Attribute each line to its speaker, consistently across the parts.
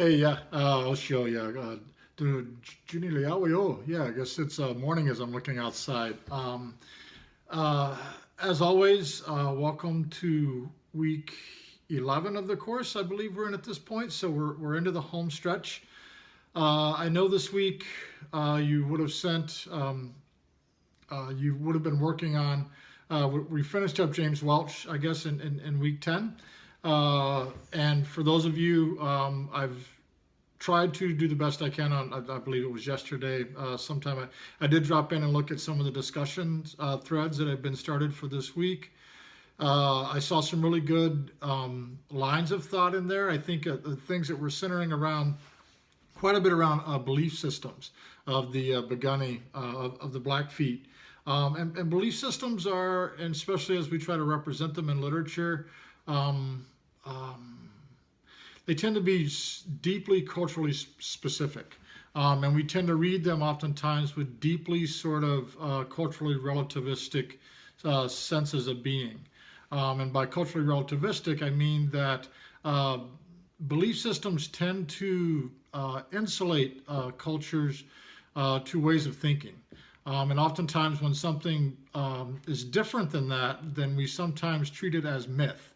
Speaker 1: Hey, yeah, I'll show you. Juni Liao, yeah, I guess it's morning as I'm looking outside. Uh, as always, welcome to week 11 of the course. I believe we're in at this point, so we're into the home stretch. I know this week you would have you would have been working on, we finished up James Welch, I guess, in week 10. And for those of you, I've tried to do the best I can on, I believe it was yesterday, sometime I did drop in and look at some of the discussion threads that have been started for this week. I saw some really good lines of thought in there. I think the things that were centering around quite a bit around belief systems of the Begani, of the Blackfeet. And belief systems are, and especially as we try to represent them in literature, um, um, they tend to be deeply culturally specific. And we tend to read them oftentimes with deeply sort of culturally relativistic senses of being. And by culturally relativistic, I mean that uh, belief systems tend to insulate cultures to ways of thinking. And oftentimes, when something is different than that, then we sometimes treat it as myth.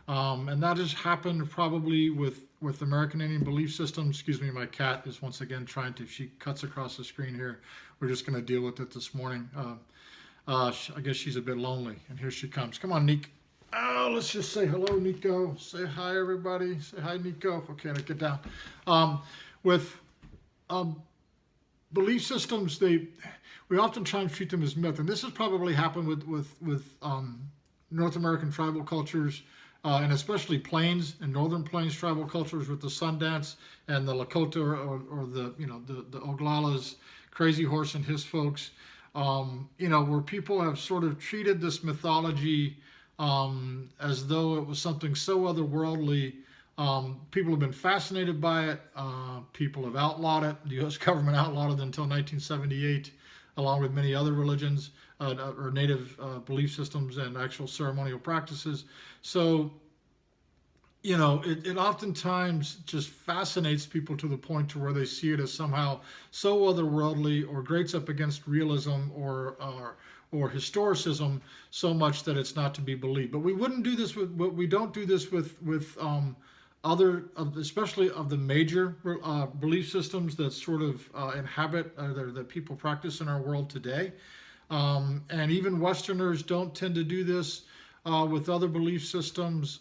Speaker 1: And that has happened probably with American Indian belief systems. Excuse me, my cat is once again trying to, she cuts across the screen here. We're just going to deal with it this morning. I guess she's a bit lonely. And here she comes. Come on, Nick. Oh, let's just say hello, Nico. Say hi, everybody. Say hi, Nico. Okay, now get down. With um, belief systems, we oftentimes treat them as myth, and this has probably happened with North American tribal cultures, and especially Plains and Northern Plains tribal cultures with the Sundance and the Lakota, or the the Oglalas, Crazy Horse and his folks. Where people have sort of treated this mythology as though it was something so otherworldly. People have been fascinated by it. People have outlawed it. The U.S. government outlawed it until 1978, along with many other religions or native belief systems and actual ceremonial practices. So, it oftentimes just fascinates people to the point to where they see it as somehow so otherworldly or grates up against realism or historicism so much that it's not to be believed. But we wouldn't do this we don't do this with especially of the major belief systems that sort of inhabit that people practice in our world today. And even Westerners don't tend to do this with other belief systems,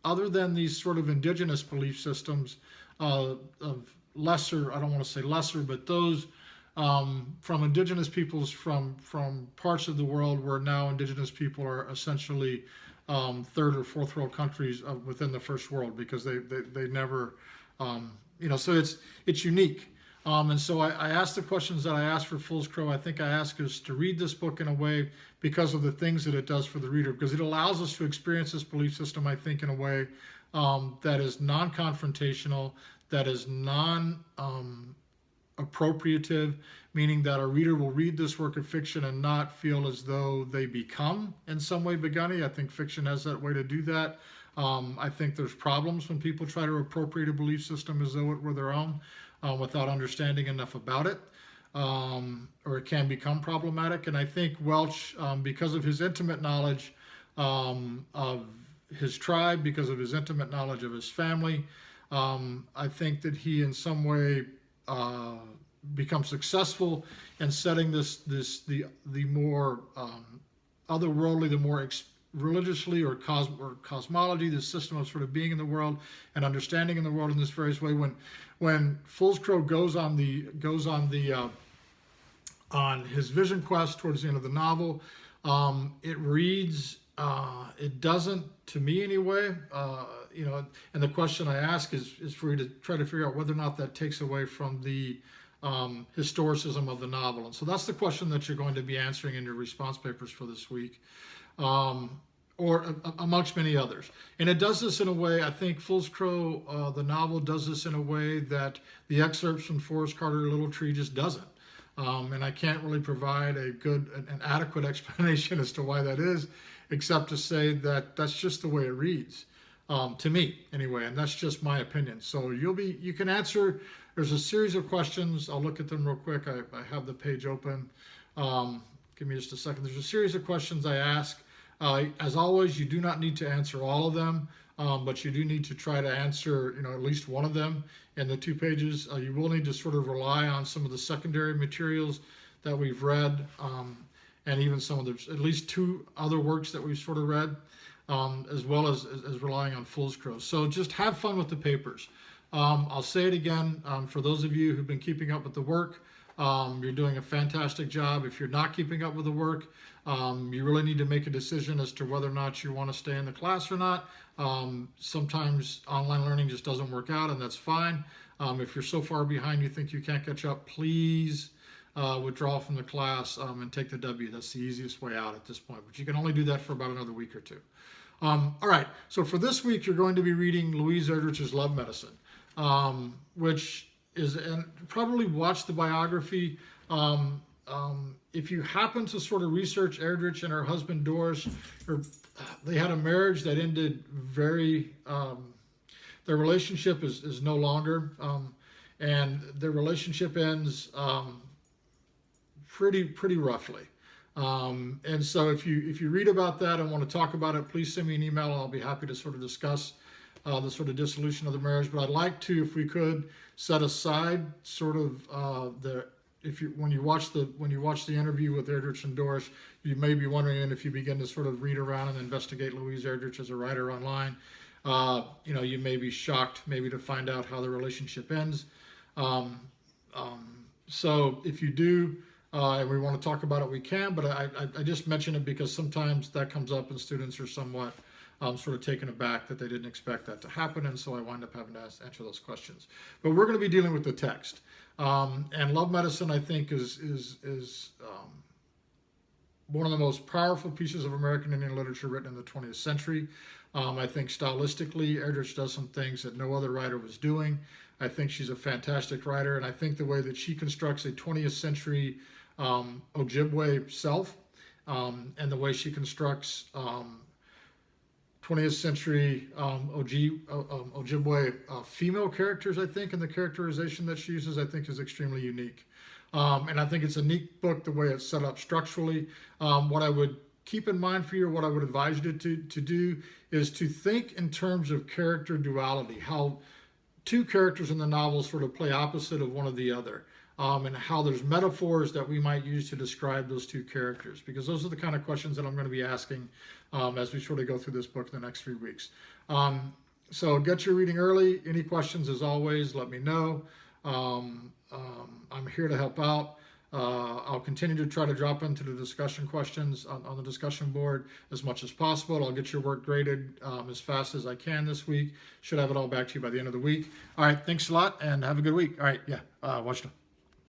Speaker 1: other than these sort of indigenous belief systems of lesser, I don't want to say lesser, but those from indigenous peoples from parts of the world where now indigenous people are essentially third or fourth world countries within the first world, because they never, so it's unique. And so I asked the questions that I asked for Fool's Crow. I think I asked us to read this book in a way because of the things that it does for the reader, because it allows us to experience this belief system, I think, in a way that is non-confrontational, that is appropriative, meaning that a reader will read this work of fiction and not feel as though they become in some way Begani. I think fiction has that way to do that. I think there's problems when people try to appropriate a belief system as though it were their own without understanding enough about it. Or it can become problematic. And I think Welch, because of his intimate knowledge of his tribe, because of his intimate knowledge of his family, I think that he in some way become successful in setting the more otherworldly, the more religiously or cosmology, this system of sort of being in the world and understanding in the world in this various way. When Fool's Crow goes on his vision quest towards the end of the novel, it reads. It doesn't, to me anyway, and the question I ask is for you to try to figure out whether or not that takes away from the historicism of the novel. And so that's the question that you're going to be answering in your response papers for this week, or amongst many others. And it does this in a way, I think Fool's Crow, the novel, does this in a way that the excerpts from Forrest Carter Little Tree just doesn't. And I can't really provide an adequate explanation as to why that is, except to say that that's just the way it reads. to me anyway, and that's just my opinion. So you can answer. There's a series of questions. I'll look at them real quick. I have the page open. Give me just a second. There's a series of questions I ask. As always, you do not need to answer all of them, but you do need to try to answer, at least one of them in the 2 pages. You will need to sort of rely on some of the secondary materials that we've read, and even some of the, at least 2 other works that we've sort of read, as well as relying on Fools-Crow. So just have fun with the papers. I'll say it again, for those of you who've been keeping up with the work, you're doing a fantastic job. If you're not keeping up with the work, you really need to make a decision as to whether or not you want to stay in the class or not. Sometimes online learning just doesn't work out, and that's fine. If you're so far behind you think you can't catch up, please withdraw from the class and take the W. That's the easiest way out at this point, but you can only do that for about another week or 2. All right, so for this week, you're going to be reading Louise Erdrich's Love Medicine, which is, and probably watch the biography. If you happen to sort of research Erdrich and her husband Doris, they had a marriage that ended very, their relationship is no longer, and their relationship ends pretty roughly. And so if you read about that and want to talk about it, please send me an email. I'll be happy to sort of discuss the sort of dissolution of the marriage. But I'd like to, if we could, set aside sort of when you watch the interview with Erdrich and Doris, you may be wondering, and if you begin to sort of read around and investigate Louise Erdrich as a writer online, you may be shocked maybe to find out how the relationship ends. So if you do, and we want to talk about it, we can, but I just mention it because sometimes that comes up and students are somewhat sort of taken aback that they didn't expect that to happen, and so I wind up having to answer those questions. But we're going to be dealing with the text. And Love Medicine, I think, is one of the most powerful pieces of American Indian literature written in the 20th century. I think stylistically, Erdrich does some things that no other writer was doing. I think she's a fantastic writer, and I think the way that she constructs a 20th century Ojibwe self, and the way she constructs 20th century Ojibwe female characters, I think, and the characterization that she uses, I think, is extremely unique. And I think it's a neat book the way it's set up structurally. What I would keep in mind for you, or what I would advise you to do, is to think in terms of character duality, how 2 characters in the novel sort of play opposite of one of the other. And how there's metaphors that we might use to describe those 2 characters, because those are the kind of questions that I'm going to be asking as we sort of go through this book in the next 3 weeks. So get your reading early. Any questions, as always, let me know. I'm here to help out. I'll continue to try to drop into the discussion questions on the discussion board as much as possible. I'll get your work graded as fast as I can this week. Should have it all back to you by the end of the week. All right, thanks a lot, and have a good week. All right, watch them.